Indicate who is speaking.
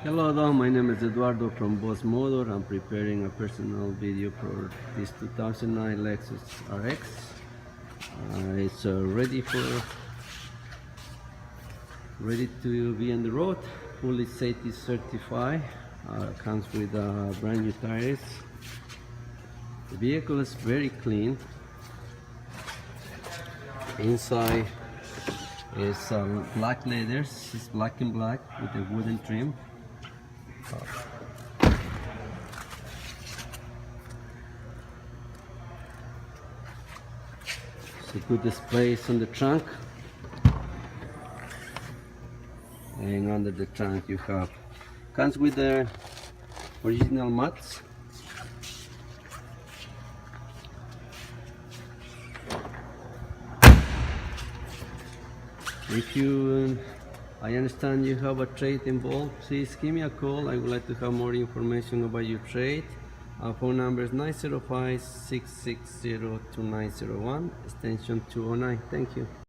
Speaker 1: Hello, my name is Eduardo from Boss Motor. I'm preparing a personal video for this 2009 Lexus RX. It's ready to be on the road, fully safety certified. Comes with brand new tires. The vehicle is very clean. Inside is black leathers. It's black and black with a wooden trim. So good displays on the trunk, and under the trunk you have comes with the original mats. If you I understand you have a trade involved, please give me a call. I would like to have more information about your trade. Our phone number is 905-660-2901, extension 209. Thank you.